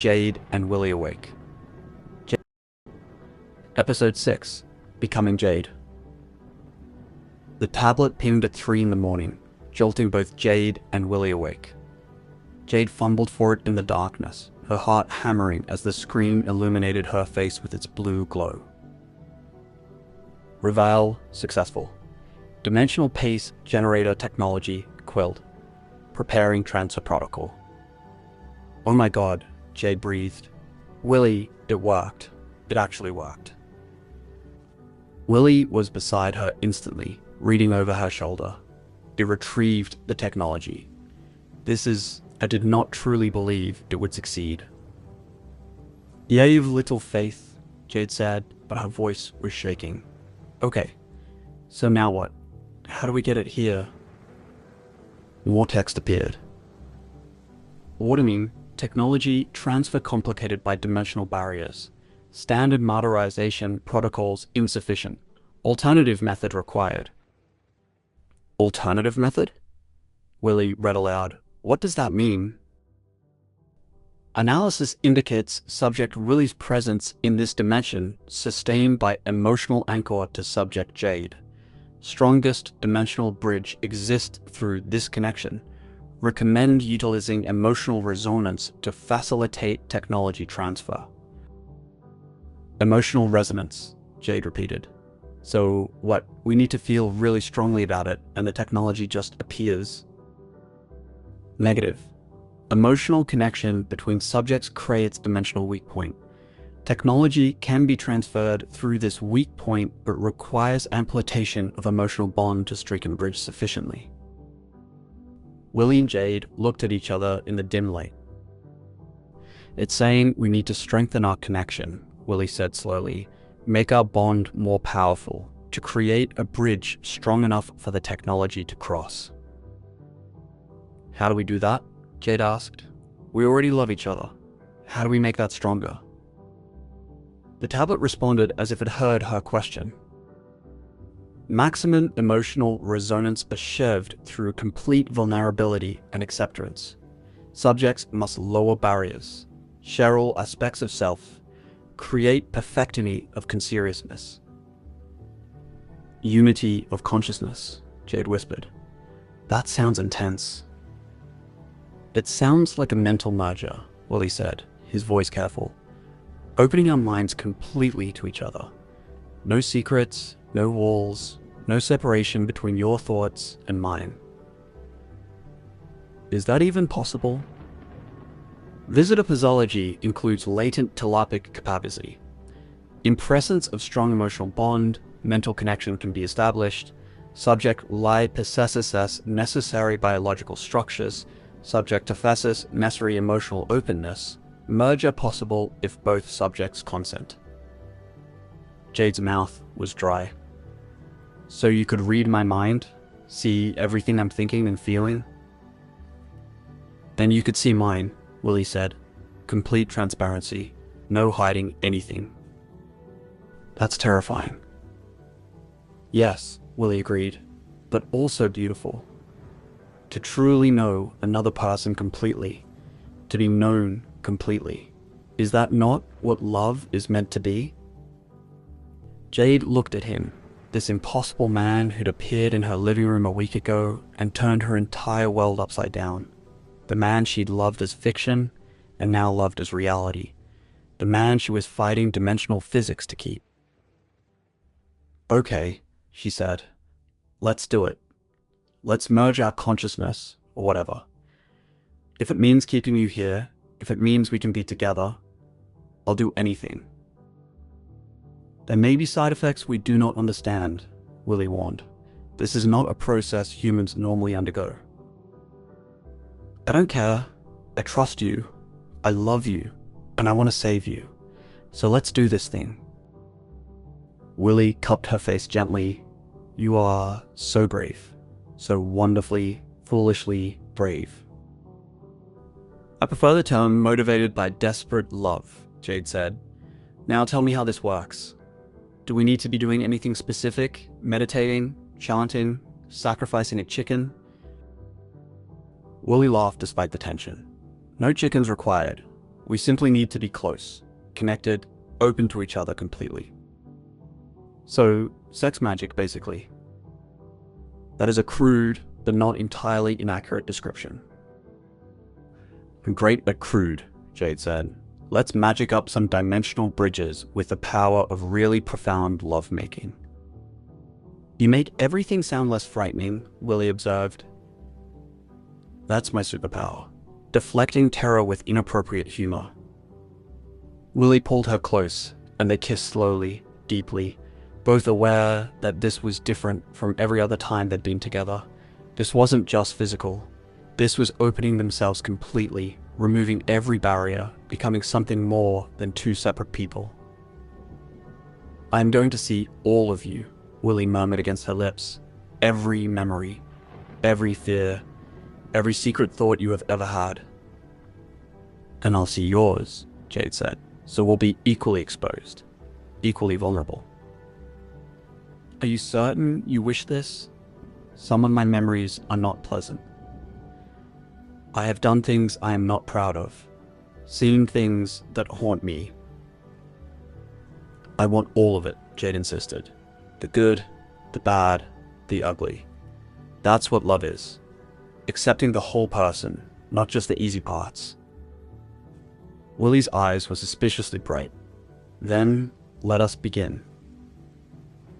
Jade and Willie awake. Episode 6, Becoming Jade. The tablet pinged at 3 in the morning, jolting both Jade and Willie awake. Jade fumbled for it in the darkness, her heart hammering as the screen illuminated her face with its blue glow. Reveal successful. Dimensional Pace Generator Technology quilled. Preparing transfer protocol. Oh my god, Jade breathed. Willie, it worked. It actually worked. Willie was beside her instantly, reading over her shoulder. It retrieved the technology. I did not truly believe it would succeed. "You have little faith," Jade said, but her voice was shaking. "Okay, so now what? How do we get it here?" More text appeared. Warning, technology transfer complicated by dimensional barriers. Standard modernization protocols insufficient. Alternative method required. Alternative method? Willie read aloud. What does that mean? Analysis indicates subject Willie's presence in this dimension sustained by emotional anchor to subject Jade. Strongest dimensional bridge exists through this connection. Recommend utilizing emotional resonance to facilitate technology transfer. Emotional resonance, Jade repeated. So what, we need to feel really strongly about it and the technology just appears? Negative. Emotional connection between subjects creates dimensional weak point. Technology can be transferred through this weak point but requires amplification of emotional bond to strengthen bridge sufficiently. Willie and Jade looked at each other in the dim light. "It's saying we need to strengthen our connection," Willie said slowly. "Make our bond more powerful, to create a bridge strong enough for the technology to cross." "How do we do that?" Jade asked. "We already love each other. How do we make that stronger?" The tablet responded as if it heard her question. Maximum emotional resonance achieved through complete vulnerability and acceptance. Subjects must lower barriers, share all aspects of self, create perfectity of conseriousness. Unity of consciousness, Jade whispered. That sounds intense. It sounds like a mental merger, Willie said, his voice careful. Opening our minds completely to each other. No secrets, no walls, no separation between your thoughts and mine. Is that even possible? Visitor pathology includes latent telepathic capacity. In presence of strong emotional bond, mental connection can be established. Subject lie possesses necessary biological structures. Subject possesses necessary emotional openness. Merger possible if both subjects consent. Jade's mouth was dry. "So you could read my mind? See everything I'm thinking and feeling?" "Then you could see mine," Willie said. "Complete transparency. No hiding anything." "That's terrifying." "Yes," Willie agreed, "but also beautiful. To truly know another person completely. To be known completely. Is that not what love is meant to be?" Jade looked at him, this impossible man who'd appeared in her living room a week ago and turned her entire world upside down. The man she'd loved as fiction and now loved as reality. The man she was fighting dimensional physics to keep. "Okay," she said. "Let's do it. Let's merge our consciousness, or whatever. If it means keeping you here, if it means we can be together, I'll do anything." "There may be side effects we do not understand," Willie warned. "This is not a process humans normally undergo." "I don't care. I trust you. I love you. And I want to save you. So let's do this thing." Willie cupped her face gently. "You are so brave. So wonderfully, foolishly brave." "I prefer the term motivated by desperate love," Jade said. "Now tell me how this works. Do we need to be doing anything specific? Meditating? Chanting? Sacrificing a chicken?" Willie laughed despite the tension. "No chickens required. We simply need to be close, connected, open to each other completely. So, sex magic, basically. That is a crude, but not entirely inaccurate description. Great but crude, Jade said. Let's magic up some dimensional bridges with the power of really profound lovemaking. You make everything sound less frightening, Willie observed. That's my superpower. Deflecting terror with inappropriate humor. Willie pulled her close, and they kissed slowly, deeply, both aware that this was different from every other time they'd been together. This wasn't just physical. This was opening themselves completely, removing every barrier, becoming something more than two separate people. I am going to see all of you, Willie murmured against her lips. Every memory, every fear, every secret thought you have ever had. And I'll see yours, Jade said, so we'll be equally exposed, equally vulnerable. Are you certain you wish this? Some of my memories are not pleasant. I have done things I am not proud of, seen things that haunt me. I want all of it, Jade insisted. The good, the bad, the ugly. That's what love is. Accepting the whole person, not just the easy parts. Willie's eyes were suspiciously bright. Then, let us begin.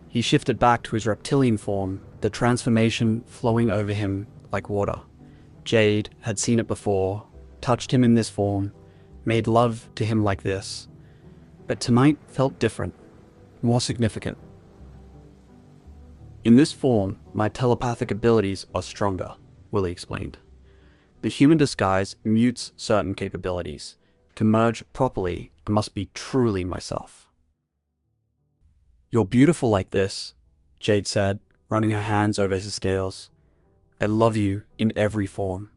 He shifted back to his reptilian form, the transformation flowing over him like water. Jade had seen it before, touched him in this form, made love to him like this. But tonight felt different, more significant. In this form, my telepathic abilities are stronger, Willie explained. The human disguise mutes certain capabilities. To merge properly, I must be truly myself. You're beautiful like this, Jade said, running her hands over his scales. I love you in every form.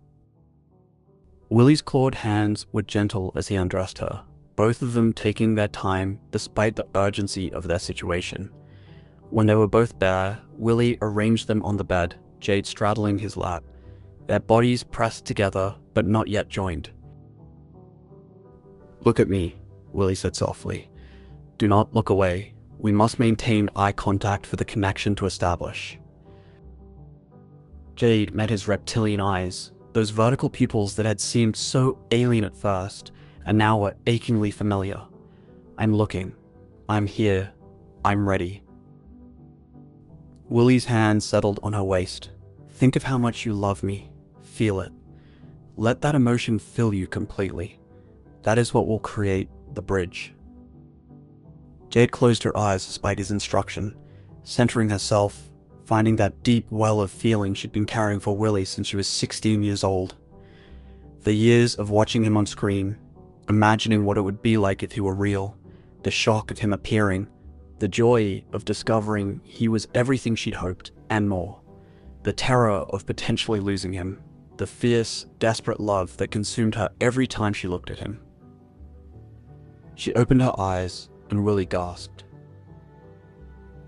Willie's clawed hands were gentle as he undressed her, both of them taking their time despite the urgency of their situation. When they were both bare, Willie arranged them on the bed, Jade straddling his lap, their bodies pressed together but not yet joined. Look at me, Willie said softly. Do not look away. We must maintain eye contact for the connection to establish. Jade met his reptilian eyes, those vertical pupils that had seemed so alien at first, and now were achingly familiar. I'm looking. I'm here. I'm ready. Willie's hand settled on her waist. Think of how much you love me. Feel it. Let that emotion fill you completely. That is what will create the bridge. Jade closed her eyes despite his instruction, centering herself, finding that deep well of feeling she'd been carrying for Willie since she was 16 years old. The years of watching him on screen, imagining what it would be like if he were real, the shock of him appearing, the joy of discovering he was everything she'd hoped, and more. The terror of potentially losing him, the fierce, desperate love that consumed her every time she looked at him. She opened her eyes, and Willie gasped.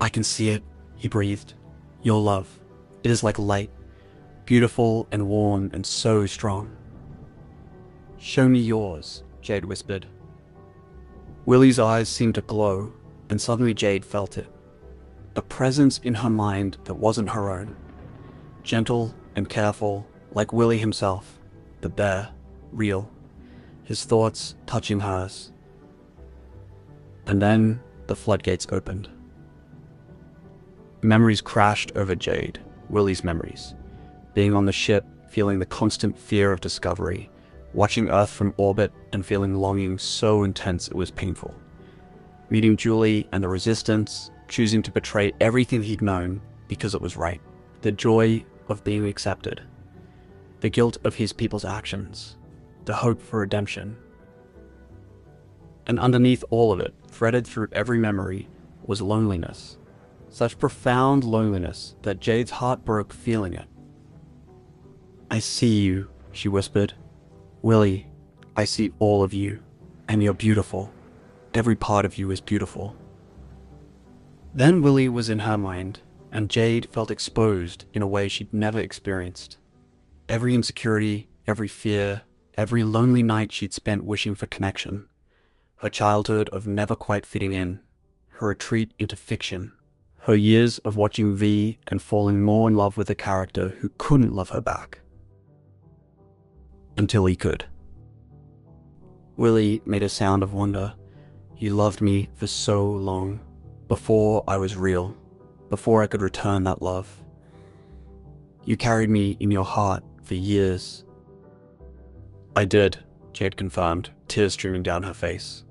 I can see it, he breathed. Your love. It is like light, beautiful and warm and so strong. Show me yours, Jade whispered. Willie's eyes seemed to glow, and suddenly Jade felt it. A presence in her mind that wasn't her own. Gentle and careful, like Willie himself, but there, real, his thoughts touching hers. And then the floodgates opened. Memories crashed over Jade, Willie's memories. Being on the ship, feeling the constant fear of discovery, watching Earth from orbit and feeling longing so intense it was painful. Meeting Julie and the Resistance, choosing to betray everything he'd known because it was right. The joy of being accepted. The guilt of his people's actions. The hope for redemption. And underneath all of it, threaded through every memory, was loneliness. Such profound loneliness that Jade's heart broke feeling it. I see you, she whispered. Willie, I see all of you, and you're beautiful. Every part of you is beautiful. Then Willie was in her mind, and Jade felt exposed in a way she'd never experienced. Every insecurity, every fear, every lonely night she'd spent wishing for connection, her childhood of never quite fitting in, her retreat into fiction, her years of watching V and falling more in love with a character who couldn't love her back. Until he could. Willie made a sound of wonder. You loved me for so long, before I was real, before I could return that love. You carried me in your heart for years. I did, Jade confirmed, tears streaming down her face.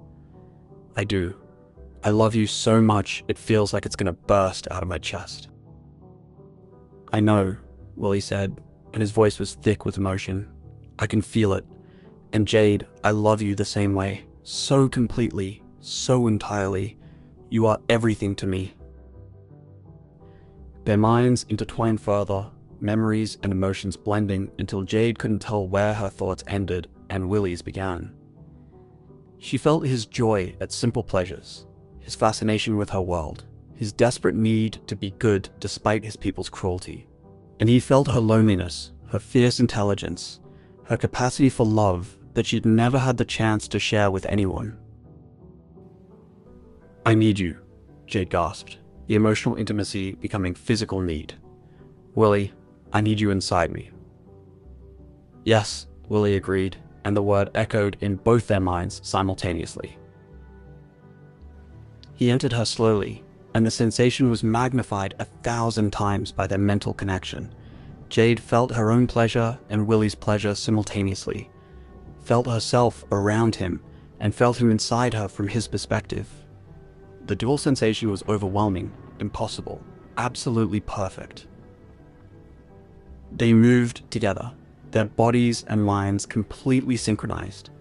I do. I love you so much it feels like it's gonna burst out of my chest. I know, Willie said, and his voice was thick with emotion. I can feel it. And Jade, I love you the same way, so completely, so entirely. You are everything to me. Their minds intertwined further, memories and emotions blending until Jade couldn't tell where her thoughts ended and Willie's began. She felt his joy at simple pleasures, his fascination with her world, his desperate need to be good despite his people's cruelty. And he felt her loneliness, her fierce intelligence, her capacity for love that she'd never had the chance to share with anyone. I need you, Jade gasped, the emotional intimacy becoming physical need. Willie, I need you inside me. Yes, Willie agreed, and the word echoed in both their minds simultaneously. He entered her slowly, and the sensation was magnified 1,000 times by their mental connection. Jade felt her own pleasure and Willie's pleasure simultaneously, felt herself around him, and felt him inside her from his perspective. The dual sensation was overwhelming, impossible, absolutely perfect. They moved together, their bodies and minds completely synchronized.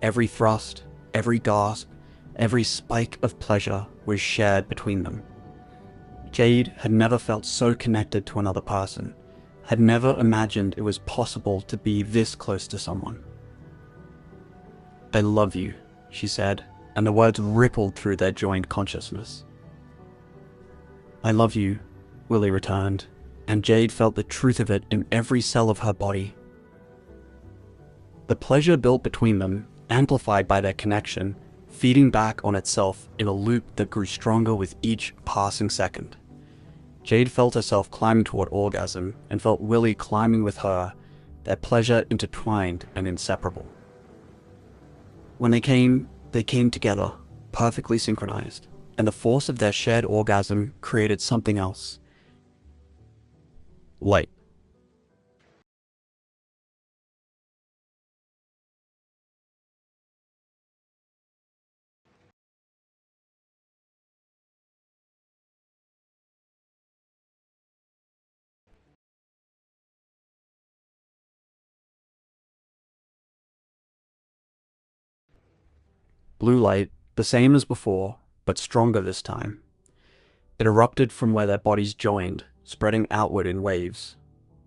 Every thrust, every gasp, every spike of pleasure was shared between them. Jade had never felt so connected to another person, had never imagined it was possible to be this close to someone. I love you, she said, and the words rippled through their joined consciousness. I love you, Willie returned, and Jade felt the truth of it in every cell of her body. The pleasure built between them, amplified by their connection, feeding back on itself in a loop that grew stronger with each passing second. Jade felt herself climbing toward orgasm and felt Willie climbing with her, their pleasure intertwined and inseparable. When they came together, perfectly synchronized, and the force of their shared orgasm created something else. Light. Blue light, the same as before, but stronger this time. It erupted from where their bodies joined, spreading outward in waves.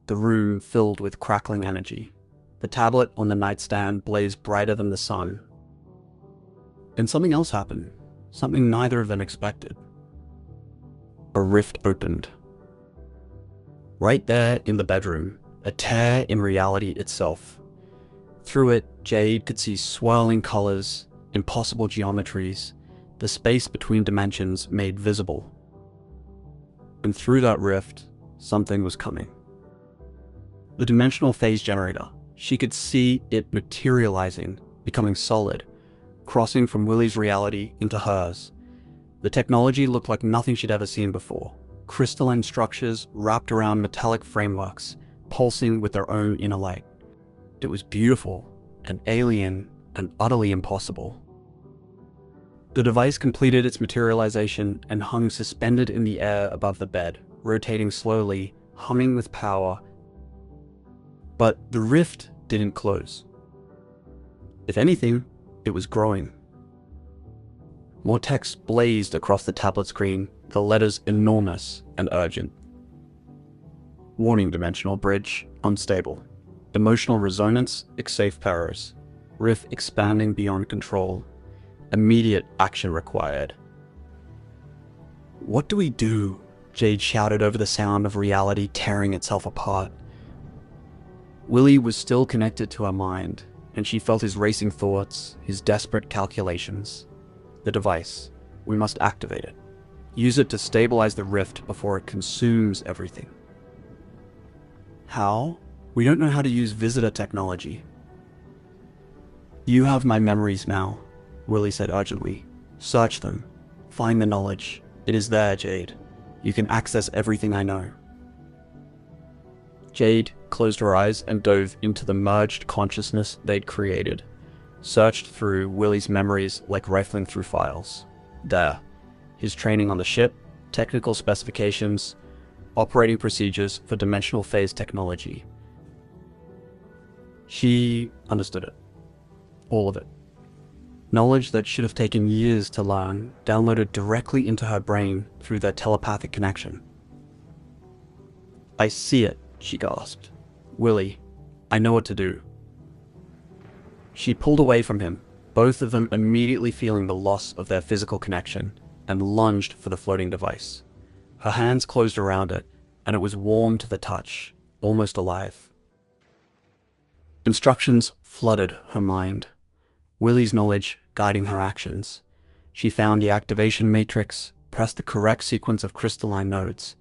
The room filled with crackling energy. The tablet on the nightstand blazed brighter than the sun. And something else happened, something neither of them expected. A rift opened. Right there in the bedroom, a tear in reality itself. Through it, Jade could see swirling colors, impossible geometries, the space between dimensions made visible. And through that rift, something was coming. The dimensional phase generator. She could see it materializing, becoming solid, crossing from Willie's reality into hers. The technology looked like nothing she'd ever seen before. Crystalline structures wrapped around metallic frameworks, pulsing with their own inner light. It was beautiful, and alien, and utterly impossible. The device completed its materialization and hung suspended in the air above the bed, rotating slowly, humming with power. But the rift didn't close. If anything, it was growing. More text blazed across the tablet screen, the letters enormous and urgent. Warning: dimensional bridge, unstable. Emotional resonance, safe perils. Rift expanding beyond control. Immediate action required. What do we do? Jade shouted over the sound of reality tearing itself apart. Willie was still connected to her mind, and she felt his racing thoughts, his desperate calculations. The device. We must activate it. Use it to stabilize the rift before it consumes everything. How? We don't know how to use visitor technology. You have my memories now, Willie said urgently. Search them. Find the knowledge. It is there, Jade. You can access everything I know. Jade closed her eyes and dove into the merged consciousness they'd created, searched through Willie's memories like rifling through files. There, his training on the ship, technical specifications, operating procedures for dimensional phase technology. She understood it. All of it. Knowledge that should have taken years to learn, downloaded directly into her brain through their telepathic connection. I see it, she gasped. Willie, I know what to do. She pulled away from him, both of them immediately feeling the loss of their physical connection, and lunged for the floating device. Her hands closed around it, and it was warm to the touch, almost alive. Instructions flooded her mind. Willie's knowledge guiding her actions. She found the activation matrix, pressed the correct sequence of crystalline nodes.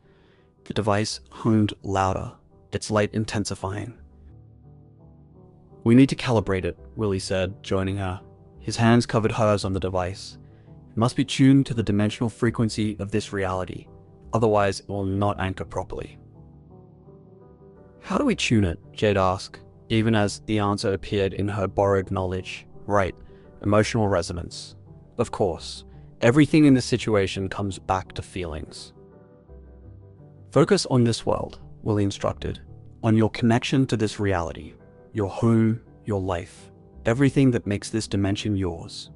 The device hummed louder, its light intensifying. We need to calibrate it, Willie said, joining her. His hands covered hers on the device. It must be tuned to the dimensional frequency of this reality, otherwise it will not anchor properly. How do we tune it? Jade asked, even as the answer appeared in her borrowed knowledge. Right, emotional resonance. Of course, everything in this situation comes back to feelings. Focus on this world, Willie instructed, on your connection to this reality, your home, your life, everything that makes this dimension yours.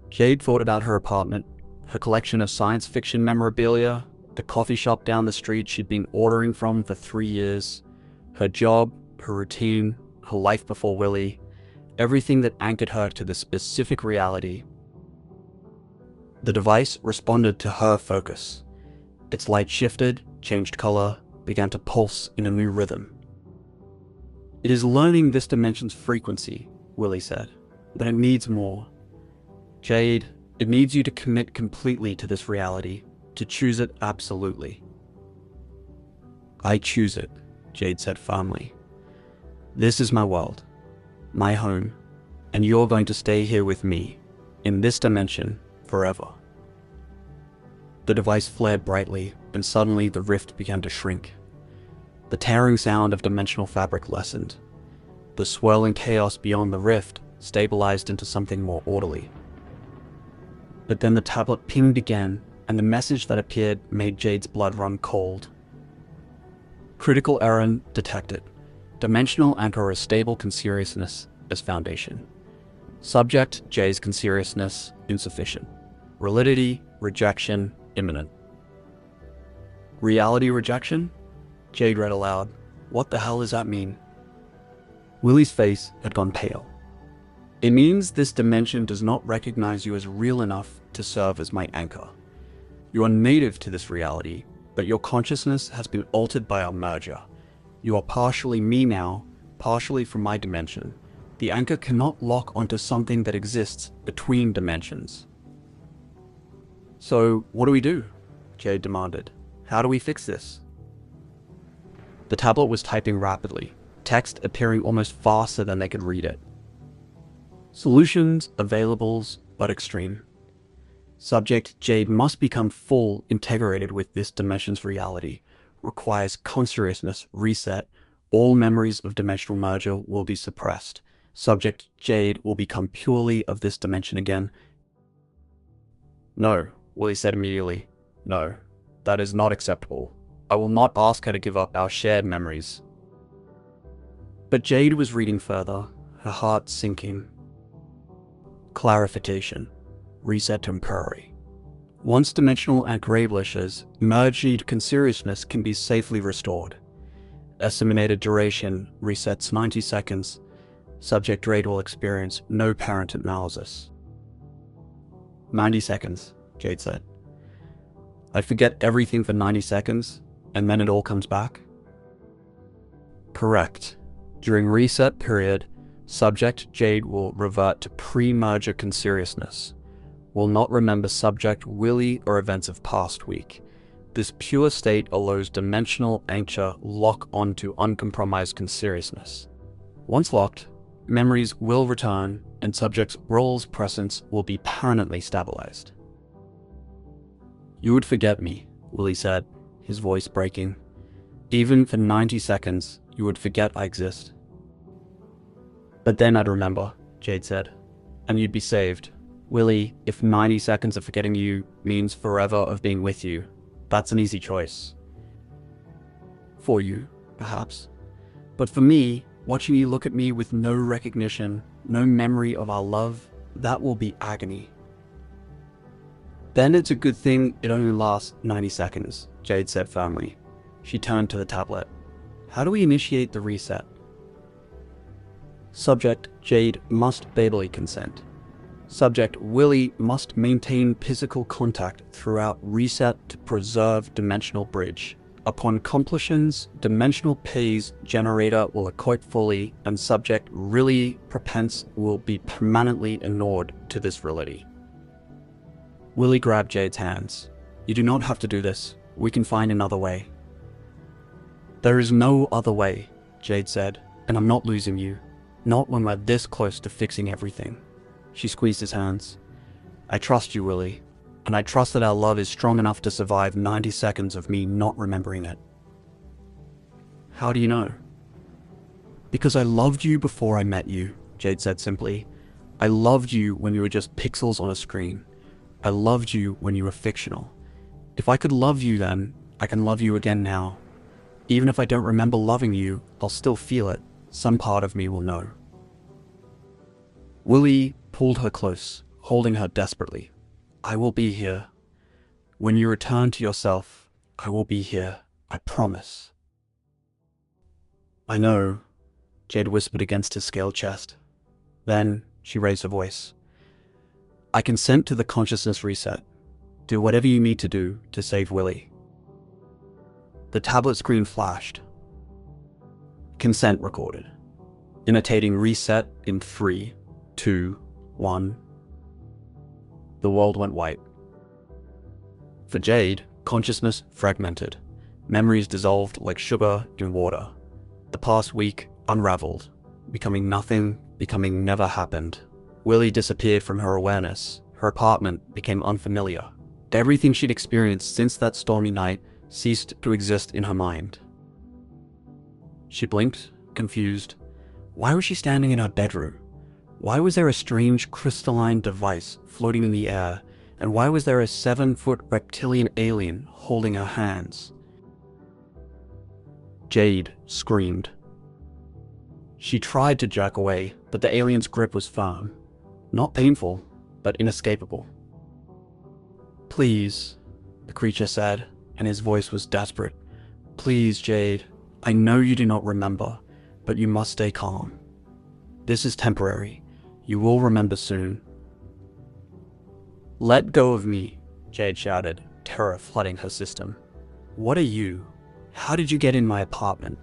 Jade thought about her apartment, her collection of science fiction memorabilia, the coffee shop down the street she'd been ordering from for 3 years, her job, her routine, her life before Willie, everything that anchored her to the specific reality. The device responded to her focus. Its light shifted, changed color, began to pulse in a new rhythm. It is learning this dimension's frequency, Willie said, but it needs more. Jade, it needs you to commit completely to this reality, to choose it absolutely. I choose it, Jade said firmly. This is my world, my home, and you're going to stay here with me, in this dimension, forever. The device flared brightly, and suddenly the rift began to shrink. The tearing sound of dimensional fabric lessened. The swirling chaos beyond the rift stabilized into something more orderly. But then the tablet pinged again, and the message that appeared made Jade's blood run cold. Critical error detected. Dimensional anchor a stable conseriousness as foundation. Subject J's conseriousness insufficient. Validity rejection imminent. Reality rejection? Jade read aloud. What the hell does that mean? Willie's face had gone pale. It means this dimension does not recognize you as real enough to serve as my anchor. You are native to this reality, but your consciousness has been altered by our merger. You are partially me now, partially from my dimension. The anchor cannot lock onto something that exists between dimensions. So, what do we do? Jade demanded. How do we fix this? The tablet was typing rapidly, text appearing almost faster than they could read it. Solutions availables but extreme. Subject Jade must become full integrated with this dimension's reality. Requires consciousness reset. All memories of dimensional merger will be suppressed. Subject Jade will become purely of this dimension again. No, Willie said immediately. No, that is not acceptable. I will not ask her to give up our shared memories. But Jade was reading further, her heart sinking. Clarification. Reset temporary. Once dimensional anchorables, merged conseriousness can be safely restored. Estimated duration resets 90 seconds. Subject rate will experience no parent analysis. 90 seconds, Jade said. I forget everything for 90 seconds, and then it all comes back? Correct. During reset period, subject Jade will revert to pre-merger conseriousness, will not remember subject Willie or events of past week. This pure state allows dimensional anchor lock onto uncompromised conseriousness. Once locked, memories will return and subject's role's presence will be permanently stabilized. You would forget me, Willie said, his voice breaking. Even for 90 seconds, you would forget I exist. But then I'd remember, Jade said, and you'd be saved. Willie, if 90 seconds of forgetting you means forever of being with you, that's an easy choice. For you, perhaps. But for me, watching you look at me with no recognition, no memory of our love, that will be agony. Then it's a good thing it only lasts 90 seconds, Jade said firmly. She turned to the tablet. How do we initiate the reset? Subject Jade must verbally consent. Subject Willie must maintain physical contact throughout reset to preserve dimensional bridge. Upon completions, dimensional phase generator will equate fully and subject really prepense will be permanently inured to this reality. Willie grabbed Jade's hands. You do not have to do this. We can find another way. There is no other way, Jade said, and I'm not losing you. Not when we're this close to fixing everything. She squeezed his hands. I trust you, Willie, and I trust that our love is strong enough to survive 90 seconds of me not remembering it. How do you know? Because I loved you before I met you, Jade said simply. I loved you when you were just pixels on a screen. I loved you when you were fictional. If I could love you then, I can love you again now. Even if I don't remember loving you, I'll still feel it. Some part of me will know. Willie pulled her close, holding her desperately. I will be here. When you return to yourself, I will be here. I promise. I know, Jade whispered against his scaled chest. Then she raised her voice. I consent to the consciousness reset. Do whatever you need to do to save Willie. The tablet screen flashed. Consent recorded. Imitating reset in 3, 2, 1. The world went white. For Jade, consciousness fragmented. Memories dissolved like sugar in water. The past week unraveled, becoming nothing, becoming never happened. Willie disappeared from her awareness. Her apartment became unfamiliar. Everything she'd experienced since that stormy night ceased to exist in her mind. She blinked, confused. Why was she standing in her bedroom? Why was there a strange crystalline device floating in the air? And why was there a 7-foot reptilian alien holding her hands? Jade screamed. She tried to jerk away, but the alien's grip was firm. Not painful, but inescapable. Please, the creature said, and his voice was desperate. Please, Jade, I know you do not remember, but you must stay calm. This is temporary. You will remember soon. Let go of me, Jade shouted, terror flooding her system. What are you? How did you get in my apartment?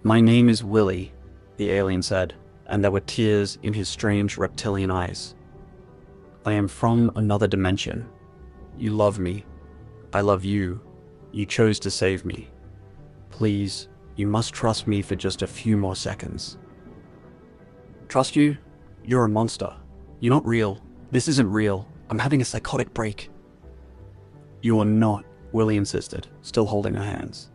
My name is Willie, the alien said, and there were tears in his strange reptilian eyes. I am from another dimension. You love me. I love you. You chose to save me. Please, you must trust me for just a few more seconds. Trust you? You're a monster. You're not real. This isn't real. I'm having a psychotic break. You are not, Willie insisted, still holding her hands.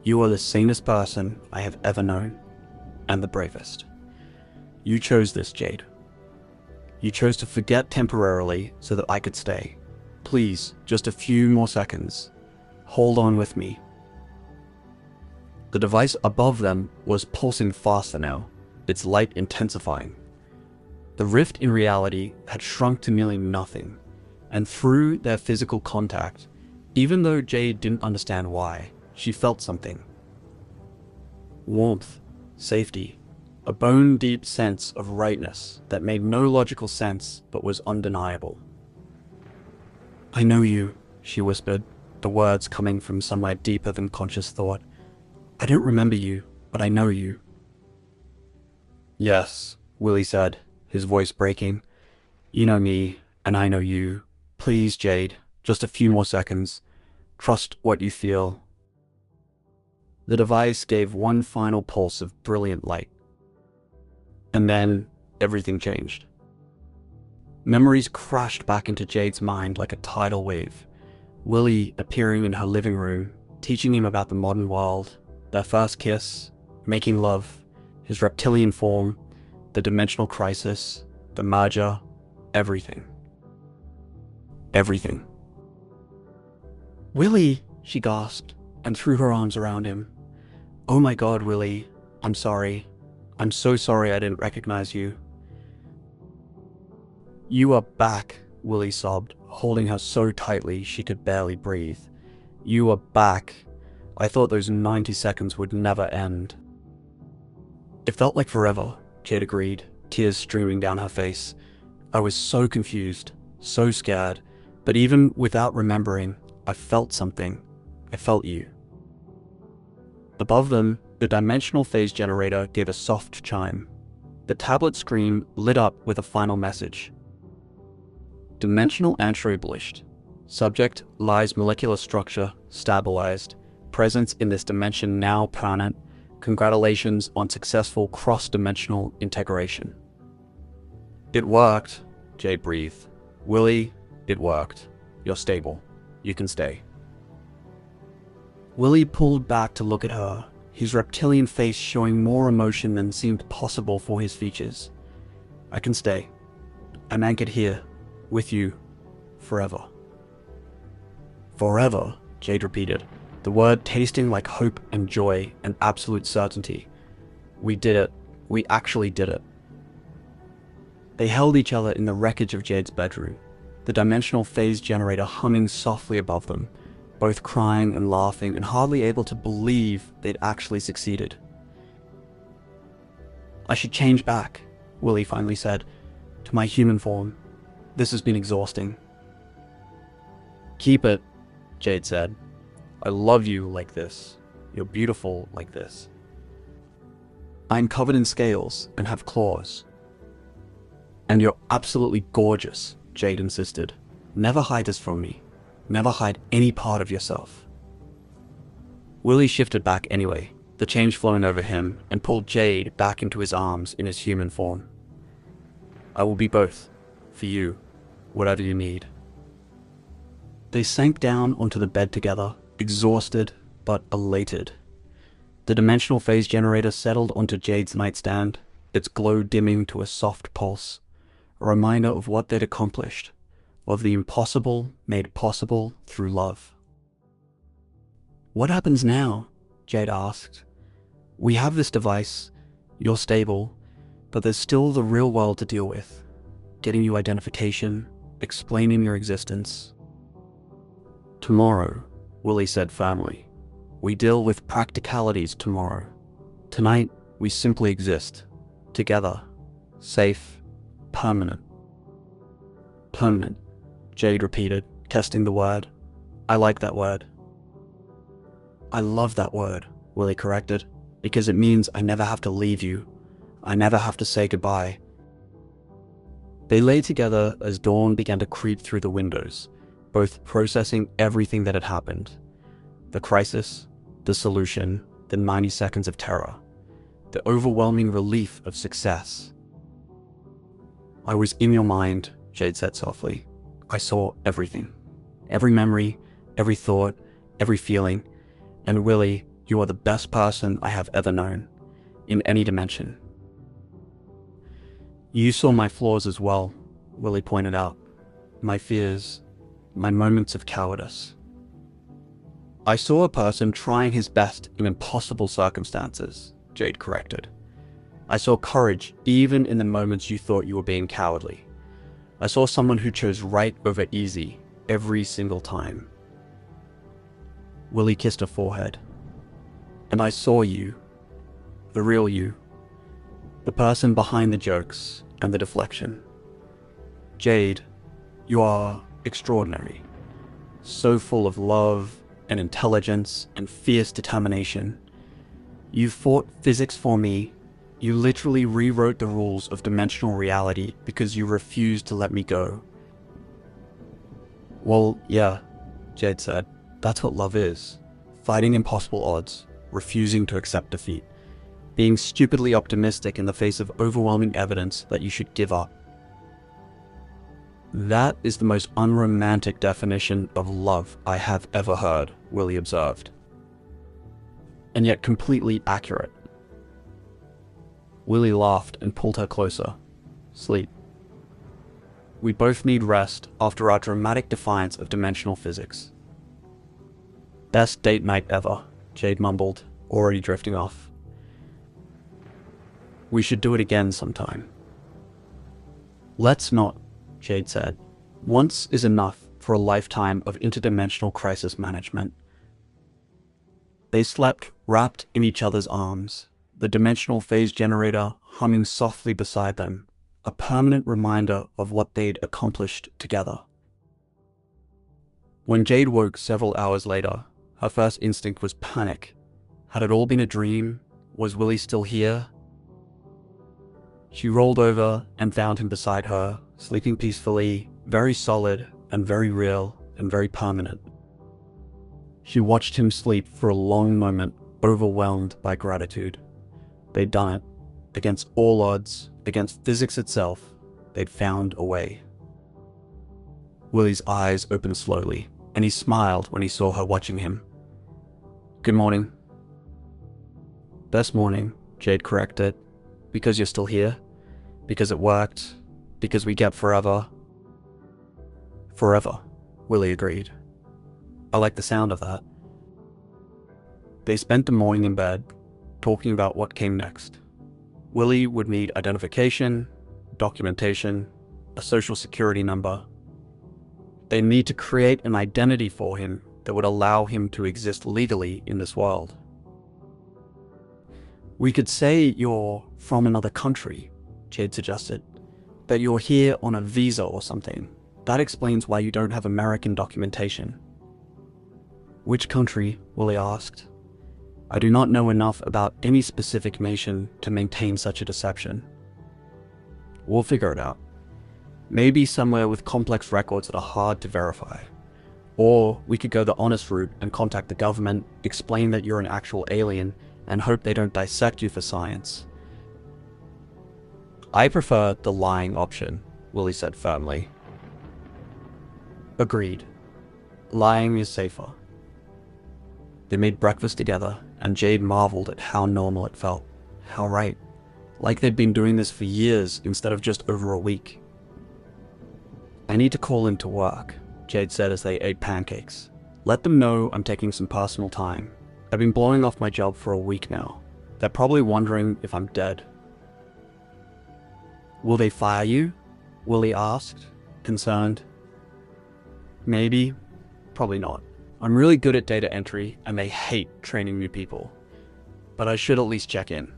You are the sanest person I have ever known, and the bravest. You chose this, Jade. You chose to forget temporarily so that I could stay. Please, just a few more seconds. Hold on with me. The device above them was pulsing faster now, its light intensifying. The rift in reality had shrunk to nearly nothing, and through their physical contact, even though Jade didn't understand why, she felt something. Warmth, safety, a bone-deep sense of rightness that made no logical sense but was undeniable. I know you, she whispered, the words coming from somewhere deeper than conscious thought. I don't remember you, but I know you. Yes, Willie said, his voice breaking. You know me, and I know you. Please, Jade, just a few more seconds. Trust what you feel. The device gave one final pulse of brilliant light. And then everything changed. Memories crashed back into Jade's mind like a tidal wave. Willie appearing in her living room, teaching him about the modern world, their first kiss, making love, his reptilian form, the dimensional crisis, the merger, everything. Everything. Willie, she gasped, and threw her arms around him. Oh my God, Willie, I'm sorry. I'm so sorry I didn't recognize you. You are back, Willie sobbed, holding her so tightly she could barely breathe. You are back. I thought those 90 seconds would never end. It felt like forever, Jade agreed, tears streaming down her face. I was so confused, so scared, but even without remembering, I felt something. I felt you. Above them, the dimensional phase generator gave a soft chime. The tablet screen lit up with a final message. Dimensional Antroblicht. Subject lies molecular structure stabilized. Presence in this dimension now permanent. Congratulations on successful cross-dimensional integration. It worked, Jade breathed. Willie, it worked. You're stable. You can stay. Willie pulled back to look at her, his reptilian face showing more emotion than seemed possible for his features. I can stay. I'm anchored here, with you, forever. Forever, Jade repeated, the word tasting like hope and joy and absolute certainty. We did it. We actually did it. They held each other in the wreckage of Jade's bedroom, the dimensional phase generator humming softly above them, both crying and laughing and hardly able to believe they'd actually succeeded. I should change back, Willie finally said, to my human form. This has been exhausting. Keep it, Jade said. I love you like this. You're beautiful like this. I'm covered in scales and have claws. And you're absolutely gorgeous, Jade insisted. Never hide this from me. Never hide any part of yourself. Willie shifted back anyway, the change flowing over him, and pulled Jade back into his arms in his human form. I will be both, for you, whatever you need. They sank down onto the bed together, exhausted but elated. The dimensional phase generator settled onto Jade's nightstand, its glow dimming to a soft pulse, a reminder of what they'd accomplished, of the impossible made possible through love. What happens now? Jade asked. We have this device, you're stable, but there's still the real world to deal with. Getting you identification, explaining your existence. Tomorrow, Willie said firmly. We deal with practicalities tomorrow. Tonight, we simply exist. Together. Safe. Permanent. Permanent, Jade repeated, testing the word. I like that word. I love that word, Willie corrected, because it means I never have to leave you. I never have to say goodbye. They lay together as dawn began to creep through the windows, both processing everything that had happened. The crisis, the solution, the 90 seconds of terror, the overwhelming relief of success. I was in your mind, Jade said softly. I saw everything. Every memory, every thought, every feeling. And Willie, you are the best person I have ever known, in any dimension. You saw my flaws as well, Willie pointed out. My fears, my moments of cowardice. I saw a person trying his best in impossible circumstances, Jade corrected. I saw courage even in the moments you thought you were being cowardly. I saw someone who chose right over easy every single time. Willie kissed her forehead. And I saw you, the real you, the person behind the jokes and the deflection. Jade, you are extraordinary, so full of love and intelligence and fierce determination. You fought physics for me. You literally rewrote the rules of dimensional reality because you refused to let me go. Well, yeah, Jade said. That's what love is. Fighting impossible odds, refusing to accept defeat, being stupidly optimistic in the face of overwhelming evidence that you should give up. That is the most unromantic definition of love I have ever heard, Willie observed. And yet completely accurate. Willie laughed and pulled her closer. Sleep. We both need rest after our dramatic defiance of dimensional physics. Best date night ever, Jade mumbled, already drifting off. We should do it again sometime. Let's not, Jade said. Once is enough for a lifetime of interdimensional crisis management. They slept wrapped in each other's arms, the dimensional phase generator humming softly beside them, a permanent reminder of what they'd accomplished together. When Jade woke several hours later, her first instinct was panic. Had it all been a dream? Was Willie still here? She rolled over and found him beside her, sleeping peacefully, very solid and very real and very permanent. She watched him sleep for a long moment, overwhelmed by gratitude. They'd done it. Against all odds, against physics itself, they'd found a way. Willie's eyes opened slowly, and he smiled when he saw her watching him. Good morning. Best morning, Jade corrected. Because you're still here? Because it worked? Because we get forever? Forever, Willie agreed. I like the sound of that. They spent the morning in bed, talking about what came next. Willie would need identification, documentation, a social security number. They need to create an identity for him that would allow him to exist legally in this world. We could say you're from another country, Jade suggested. That you're here on a visa or something. That explains why you don't have American documentation. Which country? Willie asked. I do not know enough about any specific nation to maintain such a deception. We'll figure it out. Maybe somewhere with complex records that are hard to verify. Or we could go the honest route and contact the government, explain that you're an actual alien, and hope they don't dissect you for science. I prefer the lying option, Willie said firmly. Agreed. Lying is safer. They made breakfast together, and Jade marveled at how normal it felt. How right. Like they'd been doing this for years instead of just over a week. I need to call in to work, Jade said as they ate pancakes. Let them know I'm taking some personal time. I've been blowing off my job for a week now. They're probably wondering if I'm dead. Will they fire you? Willie asked, concerned. Maybe. Probably not. I'm really good at data entry, and they hate training new people. But I should at least check in.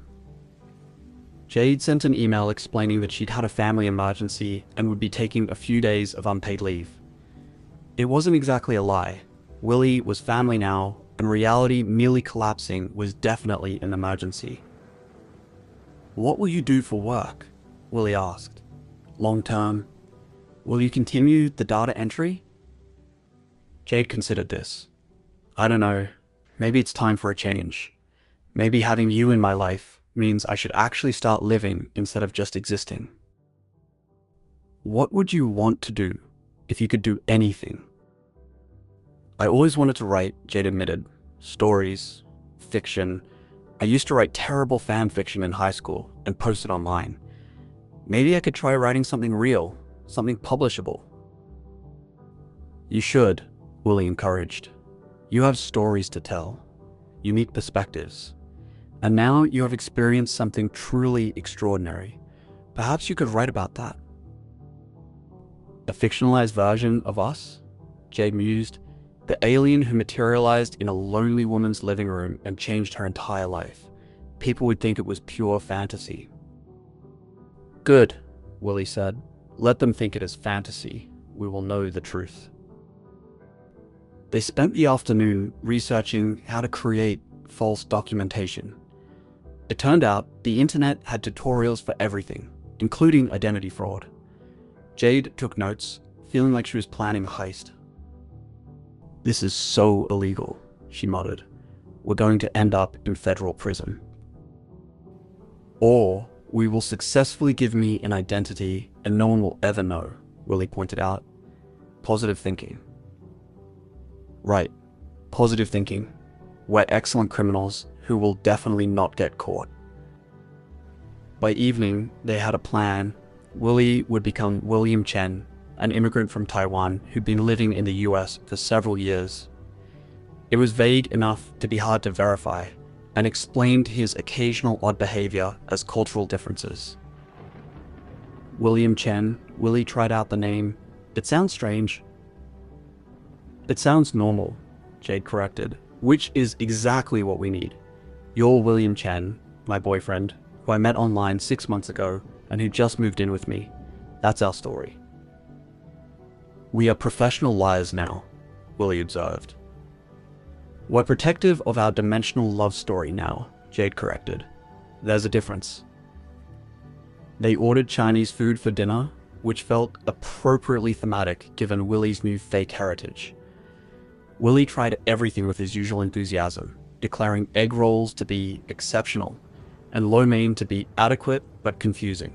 Jade sent an email explaining that she'd had a family emergency and would be taking a few days of unpaid leave. It wasn't exactly a lie. Willie was family now, and reality merely collapsing was definitely an emergency. What will you do for work? Willie asked. Long term. Will you continue the data entry? Jade considered this. I don't know. Maybe it's time for a change. Maybe having you in my life means I should actually start living instead of just existing. What would you want to do if you could do anything? I always wanted to write, Jade admitted. Stories, fiction. I used to write terrible fan fiction in high school and post it online. Maybe I could try writing something real, something publishable. You should, Willie encouraged. You have stories to tell, unique perspectives, and now you have experienced something truly extraordinary. Perhaps you could write about that. A fictionalized version of us? Jade mused. The alien who materialized in a lonely woman's living room and changed her entire life. People would think it was pure fantasy. Good, Willie said. Let them think it is fantasy. We will know the truth. They spent the afternoon researching how to create false documentation. It turned out the internet had tutorials for everything, including identity fraud. Jade took notes, feeling like she was planning a heist. "This is so illegal," she muttered. "We're going to end up in federal prison. Or we will successfully give me an identity and no one will ever know," Willie pointed out. Positive thinking. Right. Positive thinking. We're excellent criminals who will definitely not get caught. By evening, they had a plan. Willie would become William Chen, an immigrant from Taiwan who'd been living in the US for several years. It was vague enough to be hard to verify, and explained his occasional odd behavior as cultural differences. William Chen. Willie tried out the name. "It sounds strange." "It sounds normal," Jade corrected, "which is exactly what we need. You're William Chen, my boyfriend, who I met online 6 months ago and who just moved in with me. That's our story." "We are professional liars now," Willie observed. "We're protective of our dimensional love story now," Jade corrected. "There's a difference." They ordered Chinese food for dinner, which felt appropriately thematic given Willie's new fake heritage. Willie tried everything with his usual enthusiasm, declaring egg rolls to be exceptional and lo mein to be adequate but confusing.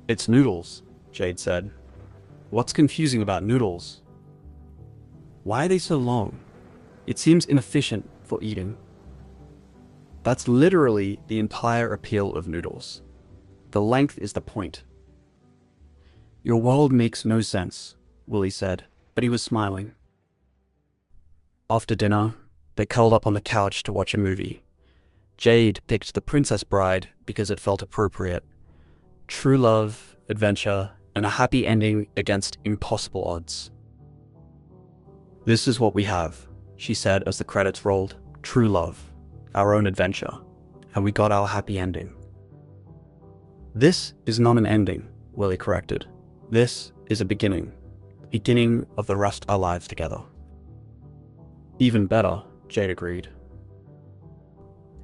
"It's noodles," Jade said. "What's confusing about noodles? Why are they so long? It seems inefficient for eating." "That's literally the entire appeal of noodles. The length is the point." "Your world makes no sense," Willie said, but he was smiling. After dinner, they curled up on the couch to watch a movie. Jade picked The Princess Bride because it felt appropriate. True love, adventure, and a happy ending against impossible odds. "This is what we have," she said as the credits rolled. "True love, our own adventure, and we got our happy ending." "This is not an ending," Willie corrected. "This is a beginning of the rest of our lives together." "Even better," Jade agreed.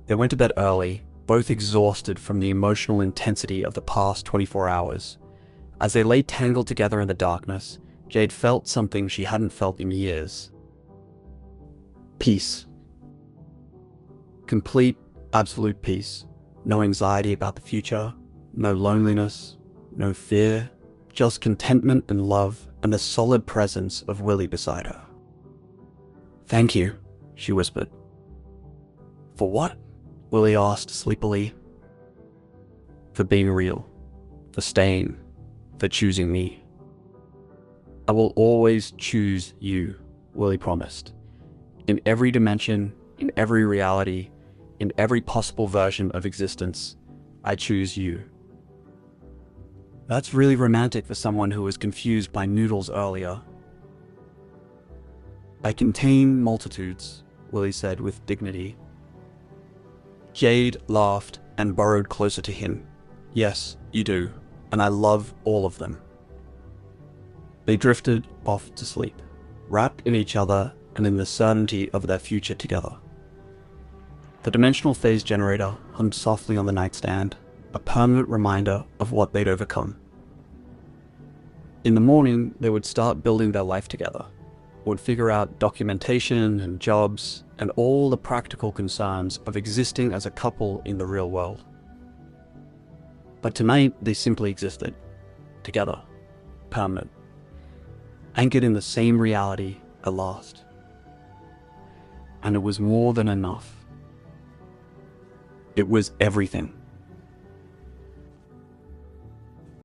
They went to bed early, both exhausted from the emotional intensity of the past 24 hours. As they lay tangled together in the darkness, Jade felt something she hadn't felt in years. Peace. Complete, absolute peace. No anxiety about the future, no loneliness, no fear, just contentment and love and the solid presence of Willie beside her. "Thank you," she whispered. "For what?" Willie asked sleepily. "For being real, for staying, for choosing me." "I will always choose you," Willie promised. "In every dimension, in every reality, in every possible version of existence, I choose you." That's really romantic for someone who was confused by noodles earlier. "I contain multitudes," Willie said with dignity. Jade laughed and burrowed closer to him. "Yes, you do, and I love all of them." They drifted off to sleep, wrapped in each other and in the certainty of their future together. The dimensional phase generator hummed softly on the nightstand, a permanent reminder of what they'd overcome. In the morning, they would start building their life together, would figure out documentation and jobs and all the practical concerns of existing as a couple in the real world. But tonight, they simply existed, together, permanent, anchored in the same reality at last. And it was more than enough. It was everything.